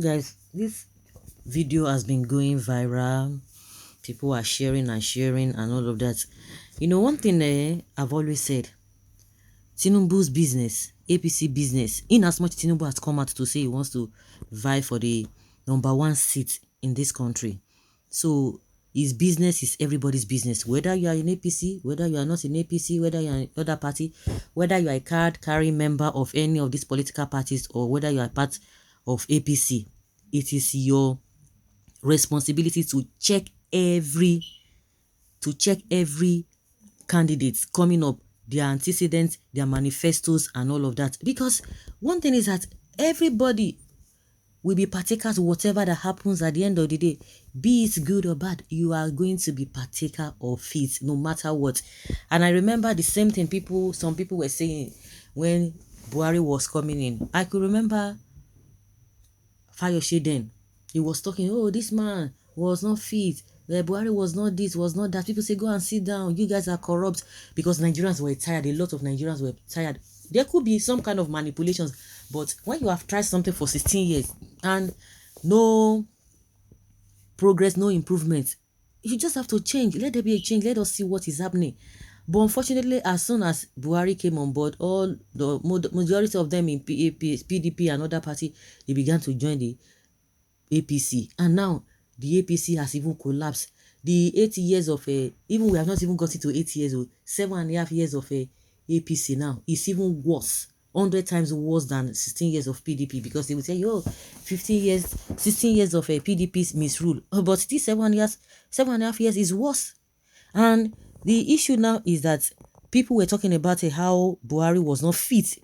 guys, this video has been going viral. People are sharing and sharing and all of that. One thing I've always said, Tinubu's business, APC business, in as much Tinubu has come out to say he wants to vie for the #1 seat in this country. So his business is everybody's business. Whether you are in APC, whether you are not in APC, whether you are in other party, whether you are a card-carrying member of any of these political parties, or whether you are part of APC, it is your responsibility to check every candidate coming up, their antecedents, their manifestos, and all of that. Because one thing is that everybody will be partakers whatever that happens at the end of the day. Be it good or bad, you are going to be partaker of it no matter what. And I remember the same thing some people were saying when Buhari was coming in. I could remember Fayose then. He was talking, oh, this man was not fit. Buhari was not this, was not that. People say, go and sit down. You guys are corrupt. Because Nigerians were tired. A lot of Nigerians were tired. There could be some kind of manipulations. But when you have tried something for 16 years and no progress, no improvement, you just have to change. Let there be a change. Let us see what is happening. But unfortunately, as soon as Buhari came on board, all the majority of them in PDP and other party, they began to join the APC. And now the APC has even collapsed. The 8 years of even we have not even gotten to 8 years old, 7.5 years of APC now is even worse, 100 times worse than 16 years of PDP, because they will tell you, oh, 15 years, 16 years of PDP's misrule. But this 7.5 years is worse. And the issue now is that people were talking about how Buhari was not fit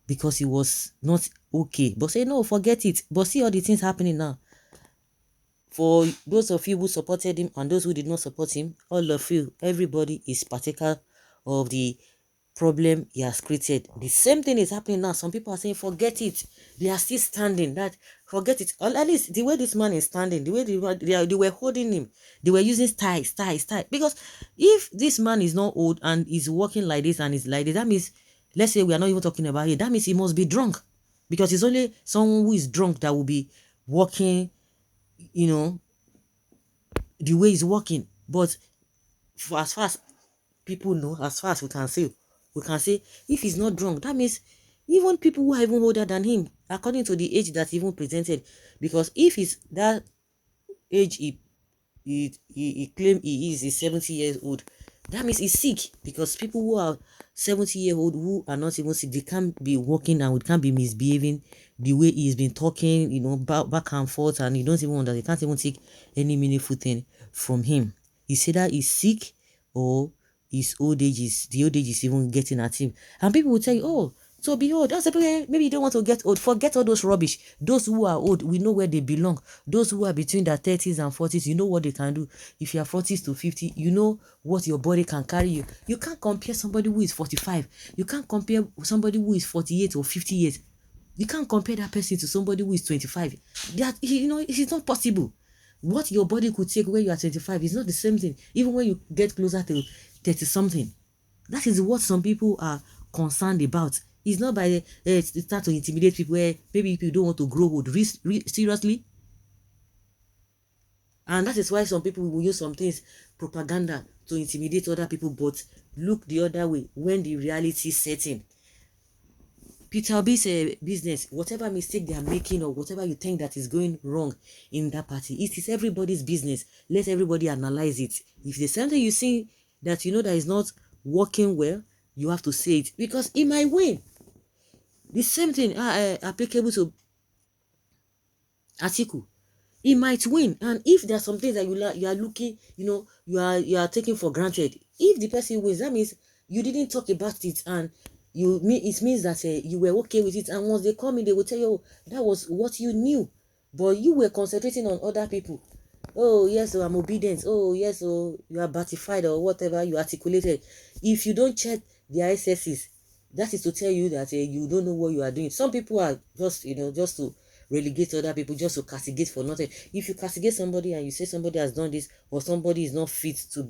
because he was not okay. But say, no, forget it. But see all the things happening now. For those of you who supported him and those who did not support him, all of you, everybody is partaker of the problem he has created. The same thing is happening now. Some people are saying, forget it. They are still standing. That forget it. Or at least the way this man is standing, the way they were holding him, they were using ties. Because if this man is not old and is walking like this and is like this, that means, let's say we are not even talking about it, that means he must be drunk. Because it's only someone who is drunk that will be walking, the way he's walking. But for as far as people know, as far as we can say, if he's not drunk, that means even people who are even older than him, according to the age that even presented, because if he's that age he claim he is 70 years old, that means he's sick. Because people who are 70-year-old who are not even sick, they can't be walking and can't be misbehaving the way he's been talking, back and forth, and you don't even wonder, they can't even take any meaningful thing from him. It's either he's sick or the old age is even getting at him. And people will tell you, oh, so be old. That's maybe you don't want to get old. Forget all those rubbish. Those who are old, we know where they belong. Those who are between their 30s and 40s, you know what they can do. If you are 40s to 50, you know what your body can carry you. You can't compare somebody who is 45. You can't compare somebody who is 48 or 50 years. You can't compare that person to somebody who is 25. It's not possible. What your body could take when you are 25 is not the same thing. Even when you get closer to 30 something. That is what some people are concerned about. It's not by start to intimidate people where maybe people don't want to grow old. Seriously. And that is why some people will use some things, propaganda, to intimidate other people. But look the other way when the reality sets in. Peter Obi's business, whatever mistake they are making or whatever you think that is going wrong in that party, it is everybody's business. Let everybody analyze it. If there's something you see that that is not working well, you have to say it, because it might win. The same thing applicable to Atiku. He might win, and if there are some things that you are looking, you are taking for granted. If the person wins, that means you didn't talk about it, and it means that you were okay with it. And once they come in, they will tell you, oh, that was what you knew, but you were concentrating on other people. Oh yes, I'm obedient. Oh yes, you are batified or whatever you articulated. If you don't check their SSs, that is to tell you that you don't know what you are doing. Some people are just just to relegate other people, just to castigate for nothing. If you castigate somebody and you say somebody has done this or somebody is not fit to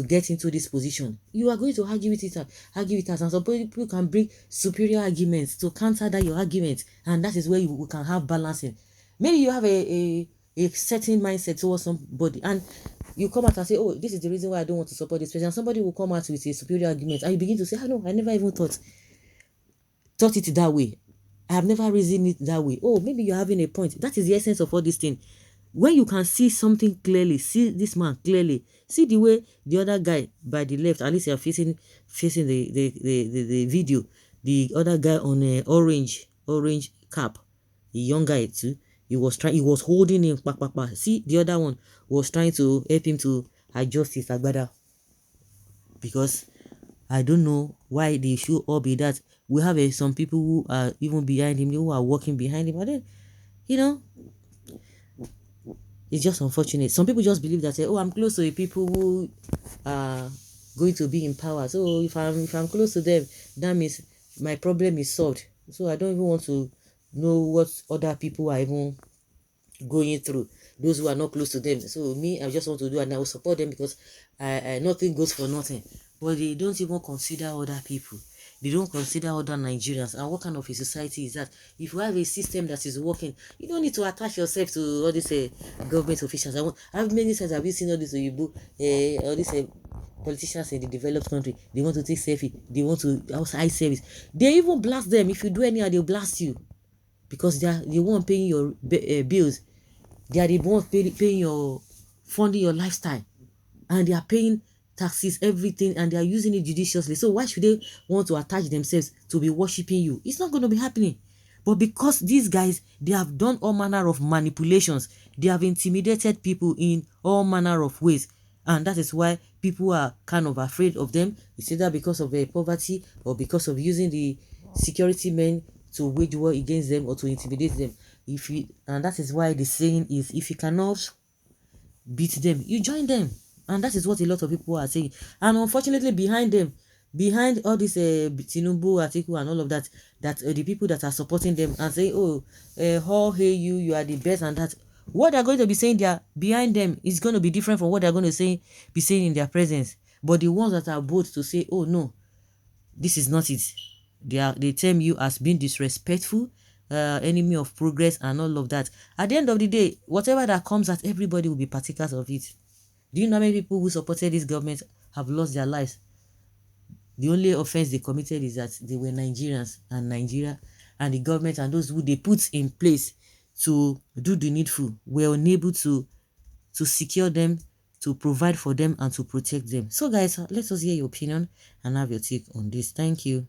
get into this position, you are going to argue it out. And some people can bring superior arguments to counter that your argument, and that is where we can have balancing. Maybe you have a certain mindset towards somebody, and you come out and say, oh, this is the reason why I don't want to support this person. And somebody will come out with a superior argument, and you begin to say, no, I never even thought it that way. I have never reasoned it that way. Oh, maybe you're having a point. That is the essence of all this thing. When you can see something clearly, see this man clearly, see the way the other guy by the left, at least you're facing the video, the other guy on a orange cap, the young guy too, he was holding him back. See, the other one was trying to help him to adjust his agbada, because I don't know why they should all be that. We have some people who are even behind him, who are walking behind him, but then, you know, it's just unfortunate. Some people just believe that, oh, I'm close to the people who are going to be in power. So if I'm close to them, that means my problem is solved. So I don't even want to know what other people are even going through, those who are not close to them. So me, I just want to do, and I will support them, because nothing goes for nothing. But they don't even consider other people. They don't consider other Nigerians. And what kind of a society is that? If you have a system that is working, you don't need to attach yourself to all these government officials. How many times have you seen all these all these politicians in the developed country? They want to take selfie. They want to outside service. They even blast them. If you do anyhow, they'll blast you, because they are the one paying your bills. They are the ones paying your, funding your lifestyle, and they are paying taxes, everything, and they are using it judiciously. So why should they want to attach themselves to be worshiping you? It's not going to be happening. But because these guys, they have done all manner of manipulations, they have intimidated people in all manner of ways, and that is why people are kind of afraid of them. It's either because of their poverty, or because of using the security men to wage war against them, or to intimidate them. And that is why the saying is, if you cannot beat them, you join them. And that is what a lot of people are saying. And unfortunately, behind all this Tinubu article and all of that, the people that are supporting them and saying, oh, hey, you are the best, and that, what they're going to be saying there behind them is going to be different from what they're going to be saying in their presence. But the ones that are bold to say, oh no, this is not it, they term you as being disrespectful, enemy of progress, and all of that. At the end of the day, whatever that comes out, everybody will be partakers of it. Do you know how many people who supported this government have lost their lives? The only offense they committed is that they were Nigerians, and Nigeria and the government and those who they put in place to do the needful were unable to secure them, to provide for them, and to protect them. So guys, let us hear your opinion and have your take on this. Thank you.